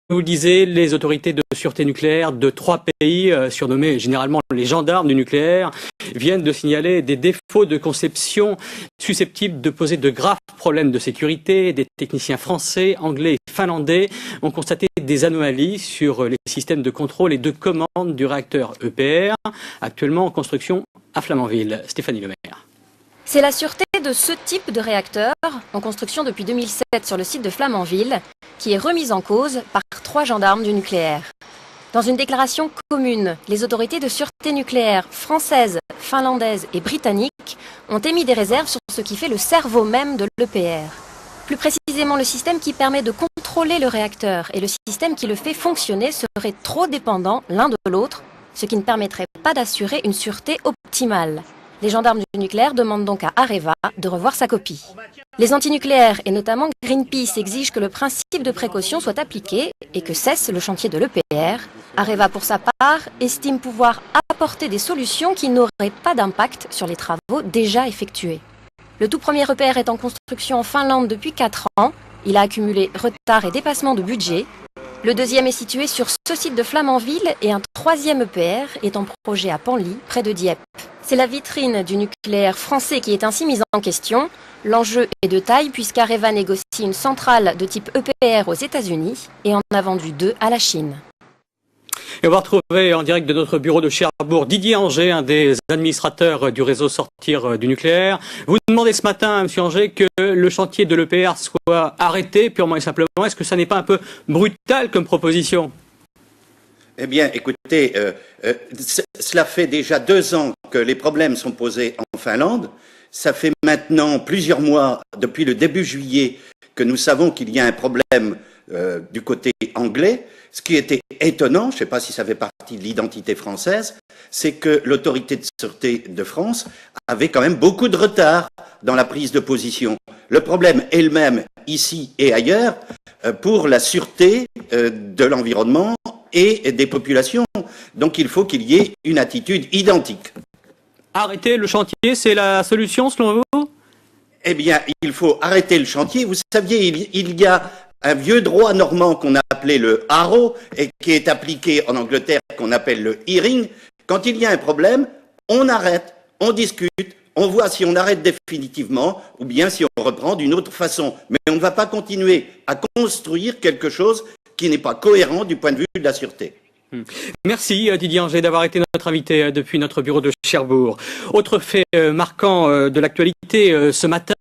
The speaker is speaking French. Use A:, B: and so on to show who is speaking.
A: vous le disiez, les autorités de sûreté nucléaire de 3 pays, surnommés généralement les gendarmes du nucléaire, viennent de signaler des défauts de conception susceptibles de poser de graves problèmes de sécurité. Des techniciens français, anglais et finlandais ont constaté des anomalies sur les systèmes de contrôle et de commande du réacteur EPR, actuellement en construction à Flamanville. Stéphanie Lemaire.
B: C'est la sûreté de ce type de réacteur, en construction depuis 2007 sur le site de Flamanville, qui est remise en cause par 3 gendarmes du nucléaire. Dans une déclaration commune, les autorités de sûreté nucléaire françaises, finlandaises et britanniques ont émis des réserves sur ce qui fait le cerveau même de l'EPR. Plus précisément, le système qui permet de contrôler le réacteur et le système qui le fait fonctionner seraient trop dépendants l'un de l'autre, ce qui ne permettrait pas d'assurer une sûreté optimale. Les gendarmes du nucléaire demandent donc à Areva de revoir sa copie. Les antinucléaires et notamment Greenpeace exigent que le principe de précaution soit appliqué et que cesse le chantier de l'EPR. Areva, pour sa part, estime pouvoir apporter des solutions qui n'auraient pas d'impact sur les travaux déjà effectués. Le tout premier EPR est en construction en Finlande depuis 4 ans. Il a accumulé retard et dépassement de budget. Le deuxième est situé sur ce site de Flamanville et un troisième EPR est en projet à Panly, près de Dieppe. C'est la vitrine du nucléaire français qui est ainsi mise en question. L'enjeu est de taille puisqu'Areva négocie une centrale de type EPR aux États-Unis et en a vendu 2 à la Chine.
A: Et on va retrouver en direct de notre bureau de Cherbourg Didier Anger, un des administrateurs du réseau Sortir du nucléaire. Vous demandez ce matin, M. Anger, que le chantier de l'EPR soit arrêté purement et simplement. Est-ce que ça n'est pas un peu brutal comme proposition ?
C: Eh bien, écoutez, cela fait déjà 2 ans que les problèmes sont posés en Finlande. Ça fait maintenant plusieurs mois, depuis le début juillet, que nous savons qu'il y a un problème du côté anglais. Ce qui était étonnant, je ne sais pas si ça fait partie de l'identité française, c'est que l'autorité de sûreté de France avait quand même beaucoup de retard dans la prise de position. Le problème est le même ici et ailleurs pour la sûreté de l'environnement et des populations. Donc il faut qu'il y ait une attitude identique.
A: Arrêter le chantier, c'est la solution selon vous ?
C: Eh bien, il faut arrêter le chantier. Vous saviez, il y a un vieux droit normand qu'on a appelé le haro et qui est appliqué en Angleterre, qu'on appelle le hearing. Quand il y a un problème, on arrête, on discute, on voit si on arrête définitivement ou bien si on reprend d'une autre façon. Mais on ne va pas continuer à construire quelque chose qui n'est pas cohérent du point de vue de la sûreté.
A: Merci Didier Anger d'avoir été notre invité depuis notre bureau de Cherbourg. Autre fait marquant de l'actualité ce matin,